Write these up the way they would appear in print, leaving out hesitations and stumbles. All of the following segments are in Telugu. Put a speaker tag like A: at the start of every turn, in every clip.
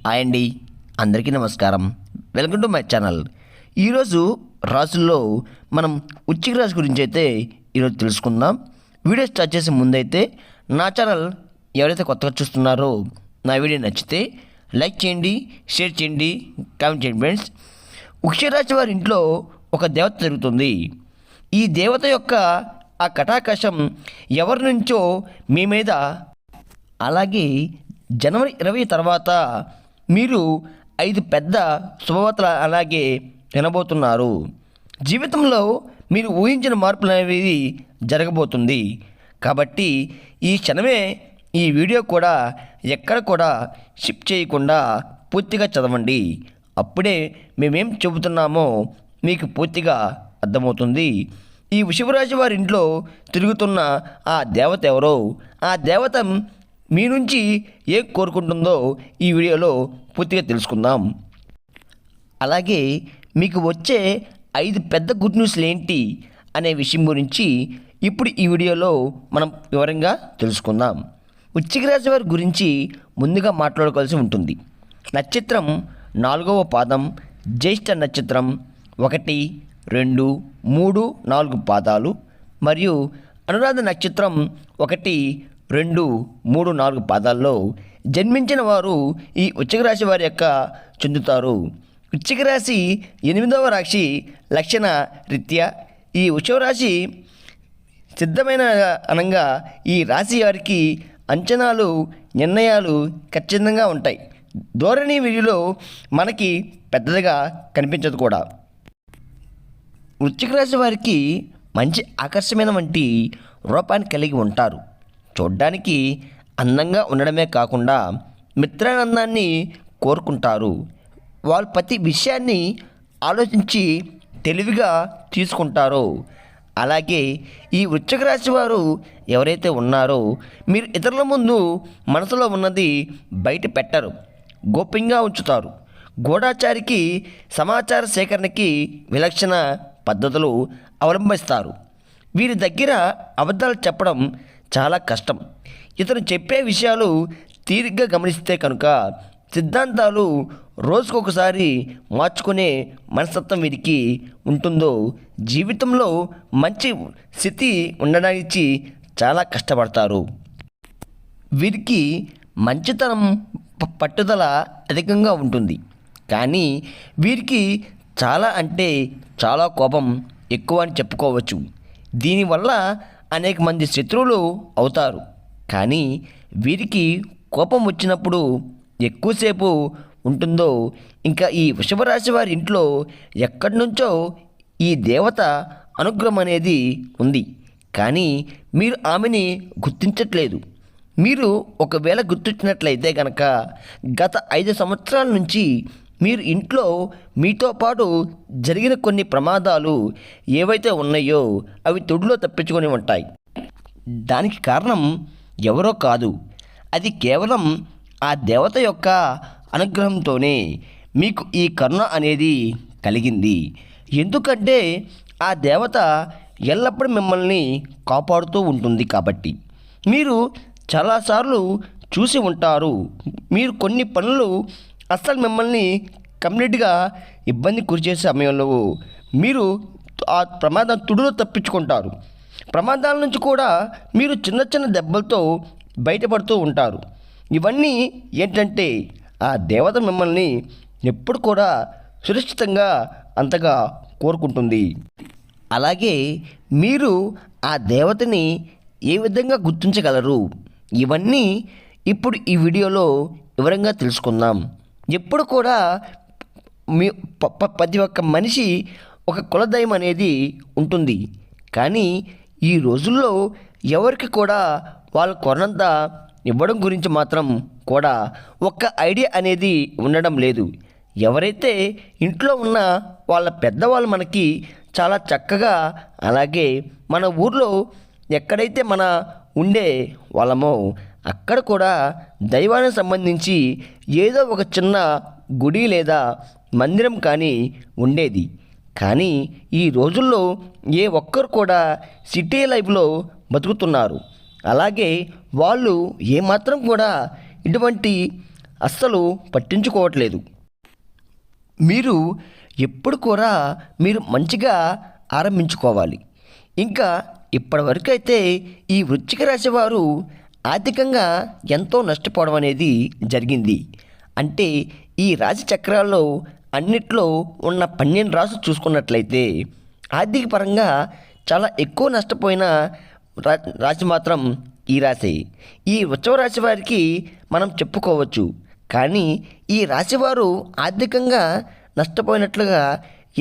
A: హాయ్ అండి, అందరికీ నమస్కారం. Welcome to my channel. ఈరోజు రాసుల్లో మనం వృశ్చిక రాశి గురించి అయితే ఈరోజు తెలుసుకుందాం. వీడియో స్టార్ట్ చేసే ముందైతే నా ఛానల్ ఎవరైతే కొత్తగా చూస్తున్నారో నా వీడియో నచ్చితే లైక్ చేయండి, షేర్ చేయండి, కామెంట్ చేయండి ఫ్రెండ్స్. వృశ్చిక రాశి వారి ఇంట్లో ఒక దేవత జరుగుతుంది. ఈ దేవత యొక్క ఆ కటాకషం ఎవరి నుంచో మీ మీద, అలాగే జనవరి 20 తర్వాత మీరు 5 పెద్ద శుభవార్తలు అలాగే వినబోతున్నారు. జీవితంలో మీరు ఊహించిన మార్పులు అనేవి జరగబోతుంది. కాబట్టి ఈ క్షణమే ఈ వీడియో కూడా ఎక్కడ కూడా షిప్ చేయకుండా పూర్తిగా చదవండి. అప్పుడే మేమేం చెబుతున్నామో మీకు పూర్తిగా అర్థమవుతుంది. ఈ వృషభ రాశి వారి ఇంట్లో తిరుగుతున్న ఆ దేవత ఎవరో, ఆ దేవత మీ నుంచి ఏం కోరుకుంటుందో ఈ వీడియోలో పూర్తిగా తెలుసుకుందాం. అలాగే మీకు వచ్చే 5 పెద్ద గుడ్ న్యూస్లు ఏంటి అనే విషయం గురించి ఇప్పుడు ఈ వీడియోలో మనం వివరంగా తెలుసుకుందాం. వృశ్చిక రాశి వారి గురించి ముందుగా మాట్లాడుకోవాల్సి ఉంటుంది. నక్షత్రం 4వ పాదం, జ్యేష్ఠ నక్షత్రం 1, 2, 3, 4 పాదాలు మరియు అనురాధ నక్షత్రం 1, 2, 3, 4 పాదాల్లో జన్మించిన వారు ఈ వృశ్చిక రాశి వారి యొక్క చెందుతారు. వృశ్చిక రాశి 8వ రాశి లక్షణ రీత్యా ఈ వృషభ రాశి సిద్ధమైన అనంగా ఈ రాశి వారికి అంచనాలు, నిర్ణయాలు ఖచ్చితంగా ఉంటాయి. ధోరణి వీడియోలో మనకి పెద్దదిగా కనిపించదు కూడా. వృశ్చిక రాశి వారికి మంచి ఆకర్షమైన వంటి రూపాన్ని కలిగి ఉంటారు. చూడ్డానికి అందంగా ఉండడమే కాకుండా మిత్రానందాన్ని కోరుకుంటారు. వాళ్ళు ప్రతి విషయాన్ని ఆలోచించి తెలివిగా తీసుకుంటారో. అలాగే ఈ వృశ్చిక రాశి వారు ఎవరైతే ఉన్నారో మీరు ఇతరుల ముందు మనసులో ఉన్నది బయట పెట్టరు, గోప్యంగా ఉంచుతారు. గూఢాచారికి సమాచార సేకరణకి విలక్షణ పద్ధతులు అవలంబిస్తారు. వీరి దగ్గర అబద్ధాలు చెప్పడం చాలా కష్టం. ఇతను చెప్పే విషయాలు తీరిగ్గా గమనిస్తే కనుక సిద్ధాంతాలు రోజుకొకసారి మార్చుకునే మనస్తత్వం వీరికి ఉంటుందో జీవితంలో మంచి స్థితి ఉండడానికి చాలా కష్టపడతారు. వీరికి మంచితనం, పట్టుదల అధికంగా ఉంటుంది. కానీ వీరికి చాలా అంటే చాలా కోపం ఎక్కువ అని చెప్పుకోవచ్చు. దీనివల్ల అనేక మంది శత్రువులు అవుతారు. కానీ వీరికి కోపం వచ్చినప్పుడు ఎక్కువసేపు ఉంటుందో ఇంకా ఈ వృషభ రాశి వారి ఇంట్లో ఎక్కడి నుంచో ఈ దేవత అనుగ్రహం అనేది ఉంది. కానీ మీరు ఆమెని గుర్తించట్లేదు. మీరు ఒకవేళ గుర్తించినట్లయితే కనుక గత 5 సంవత్సరాల నుంచి మీరు ఇంట్లో మీతో పాటు జరిగిన కొన్ని ప్రమాదాలు ఏవైతే ఉన్నాయో అవి తొడిలో తప్పించుకొని ఉంటాయి. దానికి కారణం ఎవరో కాదు, అది కేవలం ఆ దేవత యొక్క అనుగ్రహంతోనే మీకు ఈ కరుణ అనేది కలిగింది. ఎందుకంటే ఆ దేవత ఎల్లప్పుడూ మిమ్మల్ని కాపాడుతూ ఉంటుంది. కాబట్టి మీరు చాలాసార్లు చూసి ఉంటారు. మీరు కొన్ని పనులు అస్సలు మిమ్మల్ని కంప్లీట్గా ఇబ్బంది గురిచేసే సమయంలో మీరు ఆ ప్రమాదం తుడిలో తప్పించుకుంటారు. ప్రమాదాల నుంచి కూడా మీరు చిన్న చిన్న దెబ్బలతో బయటపడుతూ ఉంటారు. ఇవన్నీ ఏంటంటే ఆ దేవత మిమ్మల్ని ఎప్పుడు కూడా సురక్షితంగా అంతగా కోరుకుంటుంది. అలాగే మీరు ఆ దేవతని ఏ విధంగా గుర్తించగలరు, ఇవన్నీ ఇప్పుడు ఈ వీడియోలో వివరంగా తెలుసుకుందాం. ఎప్పుడు కూడా మీ ప్రతి ఒక్క మనిషి ఒక కులదైవం అనేది ఉంటుంది. కానీ ఈ రోజుల్లో ఎవరికి కూడా వాళ్ళ కొనంత ఇవ్వడం గురించి మాత్రం కూడా ఒక్క ఐడియా అనేది ఉండడం లేదు. ఎవరైతే ఇంట్లో ఉన్న వాళ్ళ పెద్దవాళ్ళు మనకి చాలా చక్కగా, అలాగే మన ఊర్లో ఎక్కడైతే మన ఉండే వాళ్ళమో అక్కడ కూడా దైవానికి సంబంధించి ఏదో ఒక చిన్న గుడి లేదా మందిరం కానీ ఉండేది. కానీ ఈ రోజుల్లో ఏ ఒక్కరు కూడా సిటీ లైఫ్లో బతుకుతున్నారు. అలాగే వాళ్ళు ఏమాత్రం కూడా ఇటువంటి అస్సలు పట్టించుకోవట్లేదు. మీరు ఎప్పుడు కూడా మీరు మంచిగా ఆరంభించుకోవాలి. ఇంకా ఇప్పటివరకు అయితే ఈ వృశ్చిక రాశి వారు ఆర్థికంగా ఎంతో నష్టపోవడం అనేది జరిగింది. అంటే ఈ రాశి చక్రాల్లో అన్నిట్లో ఉన్న 12 రాసులు చూసుకున్నట్లయితే ఆర్థిక పరంగా చాలా ఎక్కువ నష్టపోయిన రాశి మాత్రం ఈ రాశి. ఈ వృశ్చిక రాశి వారికి మనం చెప్పుకోవచ్చు. కానీ ఈ రాశివారు ఆర్థికంగా నష్టపోయినట్లుగా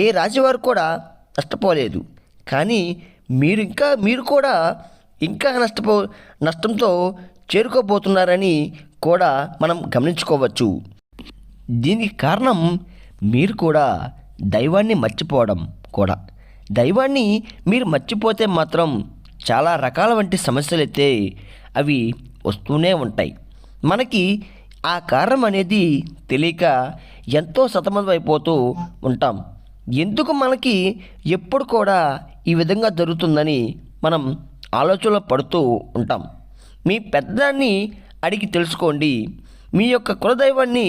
A: ఏ రాశివారు కూడా నష్టపోలేదు. కానీ మీరు కూడా ఇంకా నష్టంతో చేరుకోబోతున్నారని కూడా మనం గమనించుకోవచ్చు. దీనికి కారణం మీరు కూడా దైవాన్ని మర్చిపోవడం కూడా. దైవాన్ని మీరు మర్చిపోతే మాత్రం చాలా రకాల వంటి సమస్యలు అయితే అవి వస్తూనే ఉంటాయి. మనకి ఆ కారణం అనేది తెలియక ఎంతో సతమతమైపోతూ ఉంటాం. ఎందుకు మనకి ఎప్పుడు కూడా ఈ విధంగా జరుగుతుందని మనం ఆలోచనలో పడుతూ ఉంటాం. మీ పెద్దదాన్ని అడిగి తెలుసుకోండి. మీ యొక్క కులదైవాన్ని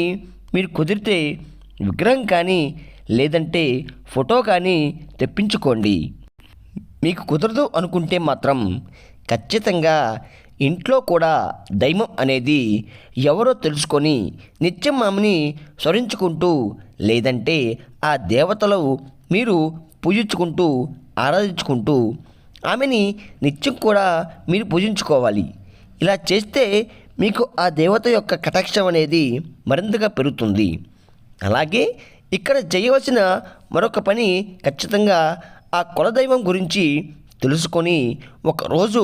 A: మీరు కుదిరితే విగ్రహం కానీ లేదంటే ఫోటో కానీ తెప్పించుకోండి. మీకు కుదరదు అనుకుంటే మాత్రం ఖచ్చితంగా ఇంట్లో కూడా దైవం అనేది ఎవరో తెలుసుకొని నిత్యం ఆమెని స్మరించుకుంటూ లేదంటే ఆ దేవతలు మీరు పూజించుకుంటూ ఆరాధించుకుంటూ ఆమెని నిత్యం కూడా మీరు పూజించుకోవాలి. ఇలా చేస్తే మీకు ఆ దేవత యొక్క కటాక్షం అనేది మరింతగా పెరుగుతుంది. అలాగే ఇక్కడ చేయవలసిన మరొక పని ఖచ్చితంగా ఆ కులదైవం గురించి తెలుసుకొని ఒకరోజు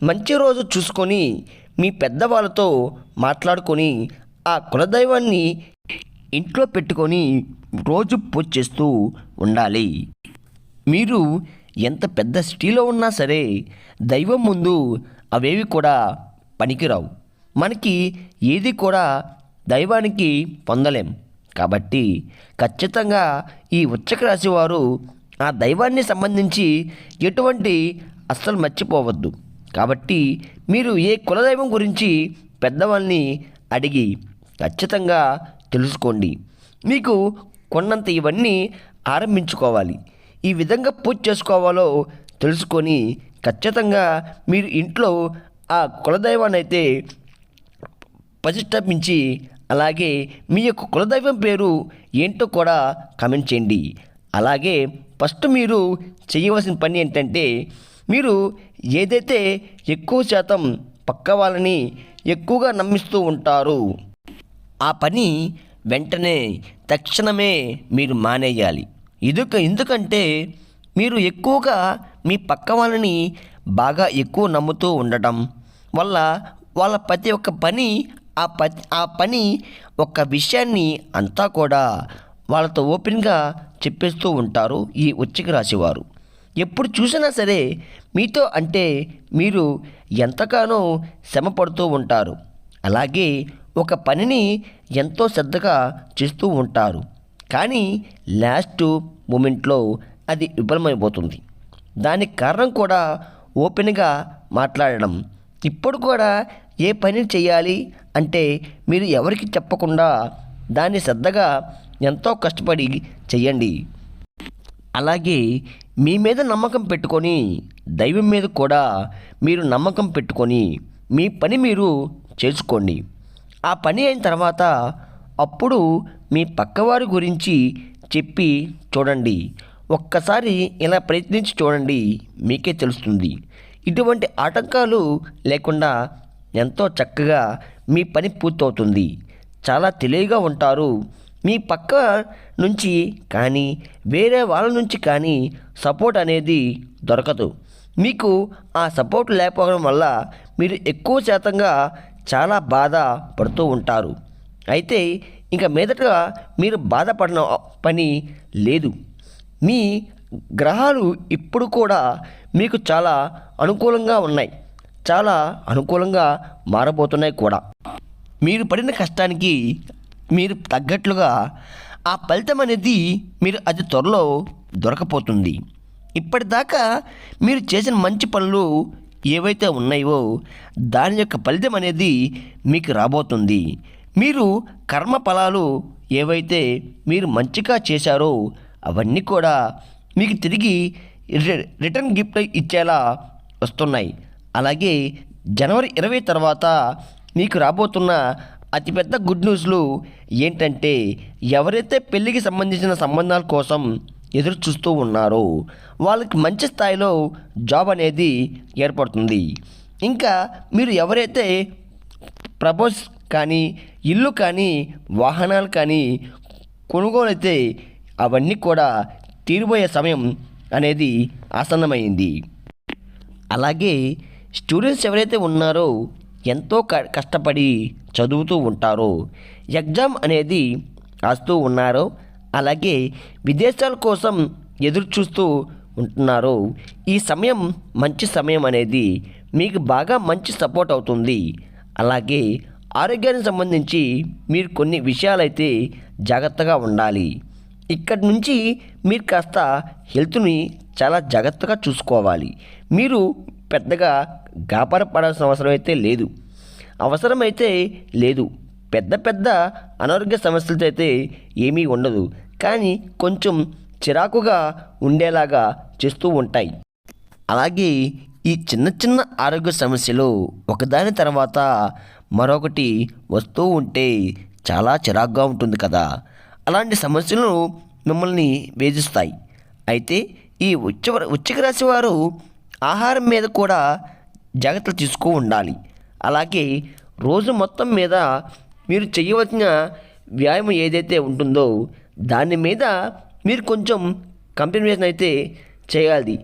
A: మంచి రోజు చూసుకొని మీ పెద్దవాళ్ళతో మాట్లాడుకొని ఆ కులదైవాన్ని ఇంట్లో పెట్టుకొని రోజు పూజ చేస్తూ ఉండాలి. మీరు ఎంత పెద్ద సిటీలో ఉన్నా సరే దైవం ముందు అవేవి కూడా పనికిరావు. మనకి ఏది కూడా దైవానికి పొందలేం. కాబట్టి ఖచ్చితంగా ఈ వృశ్చిక రాశి వారు ఆ దైవాన్ని సంబంధించి ఎటువంటి అస్సలు మర్చిపోవద్దు. కాబట్టి మీరు ఏ కులదైవం గురించి పెద్దవాళ్ళని అడిగి ఖచ్చితంగా తెలుసుకోండి. మీకు కొన్నంత ఇవన్నీ ఆరంభించుకోవాలి. ఈ విధంగా పూజ చేసుకోవాలో తెలుసుకొని ఖచ్చితంగా మీరు ఇంట్లో ఆ కులదైవాన్ని అయితే ప్రతిష్టాపించి అలాగే మీ యొక్క కులదైవం పేరు ఏంటో కూడా కామెంట్ చేయండి. అలాగే ఫస్ట్ మీరు చేయవలసిన పని ఏంటంటే మీరు ఏదైతే ఎక్కువ శాతం పక్క వాళ్ళని ఎక్కువగా నమ్మిస్తూ ఉంటారో ఆ పని వెంటనే తక్షణమే మీరు మానేయాలి. ఎందుకంటే మీరు ఎక్కువగా మీ పక్క వాళ్ళని బాగా ఎక్కువ నమ్ముతూ ఉండటం వల్ల వాళ్ళ ప్రతి ఒక్క పని ఆ పని ఒక్క విషయాన్ని అంతా కూడా వాళ్ళతో ఓపెన్గా చెప్పేస్తూ ఉంటారు ఈ వృశ్చిక రాశివారు. ఎప్పుడు చూసినా సరే మీతో అంటే మీరు ఎంతగానో శ్రమ పడుతూ ఉంటారు. అలాగే ఒక పనిని ఎంతో శ్రద్ధగా చేస్తూ ఉంటారు. కానీ లాస్ట్ మూమెంట్లో అది విఫలమైపోతుంది. దానికి కారణం కూడా ఓపెన్గా మాట్లాడడం. ఇప్పుడు కూడా ఏ పని చేయాలి అంటే మీరు ఎవరికి చెప్పకుండా దాన్ని శ్రద్ధగా ఎంతో కష్టపడి చెయ్యండి. అలాగే మీ మీద నమ్మకం పెట్టుకొని దైవం మీద కూడా మీరు నమ్మకం పెట్టుకొని మీ పని మీరు చేసుకోండి. ఆ పని అయిన తర్వాత అప్పుడు మీ పక్కవారి గురించి చెప్పి చూడండి. ఒక్కసారి ఇలా ప్రయత్నించి చూడండి, మీకే తెలుస్తుంది. ఇటువంటి ఆటంకాలు లేకుండా ఎంతో చక్కగా మీ పని పూర్తవుతుంది. చాలా తెలివిగా ఉంటారు. మీ పక్క నుంచి కానీ వేరే వాళ్ళ నుంచి కానీ సపోర్ట్ అనేది దొరకదు. మీకు ఆ సపోర్ట్ లేకపోవడం వల్ల మీరు ఎక్కువ శాతంగా చాలా బాధ పడుతూ ఉంటారు. అయితే ఇంకా మీదట మీరు బాధపడిన పని లేదు. మీ గ్రహాలు ఇప్పుడు కూడా మీకు చాలా అనుకూలంగా ఉన్నాయి. చాలా అనుకూలంగా మారబోతున్నాయి కూడా. మీరు పడిన కష్టానికి మీరు తగ్గట్లుగా ఆ ఫలితం అనేది మీరు అతి త్వరలో దొరకపోతుంది. ఇప్పటిదాకా మీరు చేసిన మంచి పనులు ఏవైతే ఉన్నాయో దాని యొక్క ఫలితం అనేది మీకు రాబోతుంది. మీరు కర్మ ఫలాలు ఏవైతే మీరు మంచిగా చేశారో అవన్నీ కూడా మీకు తిరిగి రిటర్న్ గిఫ్ట్ ఇచ్చేలా వస్తున్నాయి. అలాగే జనవరి 20 తర్వాత మీకు రాబోతున్న అతిపెద్ద గుడ్ న్యూస్లు ఏంటంటే, ఎవరైతే పెళ్ళికి సంబంధించిన సంబంధాల కోసం ఎదురు చూస్తూ ఉన్నారో వాళ్ళకి మంచి స్థాయిలో జాబ్ అనేది ఏర్పడుతుంది. ఇంకా మీరు ఎవరైతే ప్రపోజ్ కానీ, ఇల్లు కానీ, వాహనాలు కానీ కొనుగోలు అయితే అవన్నీ కూడా తీరిపోయే సమయం అనేది ఆసన్నమైంది. అలాగే స్టూడెంట్స్ ఎవరైతే ఉన్నారో ఎంతో కష్టపడి చదువుతూ ఉంటారో, ఎగ్జామ్ అనేది రాస్తూ ఉన్నారో, అలాగే విదేశాల కోసం ఎదురు చూస్తూ ఉంటున్నారో, ఈ సమయం మంచి సమయం అనేది మీకు బాగా మంచి సపోర్ట్ అవుతుంది. అలాగే ఆరోగ్యానికి సంబంధించి మీరు కొన్ని విషయాలైతే జాగ్రత్తగా ఉండాలి. ఇక్కడి నుంచి మీరు కాస్త హెల్త్ని చాలా జాగ్రత్తగా చూసుకోవాలి. మీరు పెద్దగా గాబరపడాల్సిన అవసరం అయితే లేదు. అవసరమైతే లేదు. పెద్ద పెద్ద అనారోగ్య సమస్యలతో అయితే ఏమీ ఉండదు, కానీ కొంచెం చిరాకుగా ఉండేలాగా చేస్తూ ఉంటాయి. అలాగే ఈ చిన్న చిన్న ఆరోగ్య సమస్యలు ఒకదాని తర్వాత మరొకటి వస్తూ ఉంటే చాలా చిరాకుగా ఉంటుంది కదా. అలాంటి సమస్యలు మిమ్మల్ని వేధిస్తాయి. అయితే ఈ వృశ్చిక రాశి వారు ఆహారం మీద కూడా జాగ్రత్తలు తీసుకు ఉండాలి. అలాగే రోజు మొత్తం మీద మీరు చేయవలసిన వ్యాయామం ఏదైతే ఉంటుందో దాని మీద మీరు కొంచెం కంప్లీషన్ అయితే చేయాలి.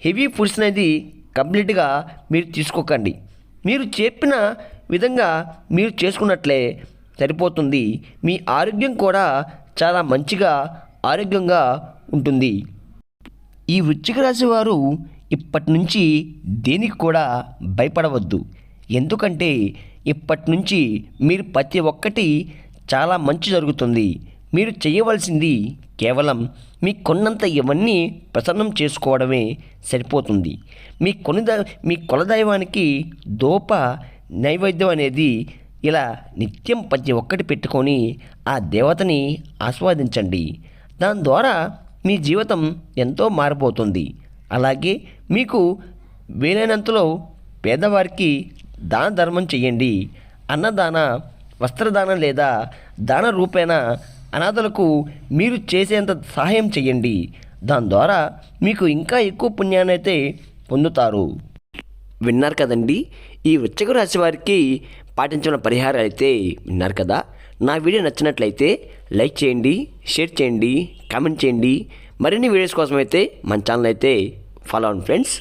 A: హెవీ ఫుడ్స్ అనేది కంప్లీట్గా మీరు తీసుకోకండి. మీరు చెప్పిన విధంగా మీరు చేసుకున్నట్లే సరిపోతుంది. మీ ఆరోగ్యం కూడా చాలా మంచిగా ఆరోగ్యంగా ఉంటుంది. ఈ వృశ్చిక రాశి వారు ఇప్పటి నుంచి దేనికి కూడా భయపడవద్దు. ఎందుకంటే ఇప్పటి నుంచి మీరు ప్రతి ఒక్కటి చాలా మంచి జరుగుతుంది. మీరు చేయవలసింది కేవలం మీకున్నంత ఇవన్నీ ప్రసన్నం చేసుకోవడమే సరిపోతుంది. మీ కులదైవానికి దోప నైవేద్యం అనేది ఇలా నిత్యం ప్రతి ఒక్కటి పెట్టుకొని ఆ దేవతని ఆస్వాదించండి. దాని ద్వారా మీ జీవితం ఎంతో మారిపోతుంది. అలాగే మీకు వీలైనంతలో పేదవారికి దాన ధర్మం చేయండి. అన్నదాన, వస్త్రదానం లేదా దాన రూపేణ అనాథలకు మీరు చేసేంత సహాయం చేయండి. దాని ద్వారా మీకు ఇంకా ఎక్కువ పుణ్యాన్ని అయితే పొందుతారు. విన్నారు కదండి, ఈ వృశ్చిక రాశి వారికి పాటించిన పరిహారాలు అయితే విన్నారు కదా. నా వీడియో నచ్చినట్లయితే లైక్ చేయండి, షేర్ చేయండి, కామెంట్ చేయండి. మరిన్ని వీడియోస్ కోసం అయితే మన ఛానల్ అయితే ఫాలో అవ్వండి ఫ్రెండ్స్.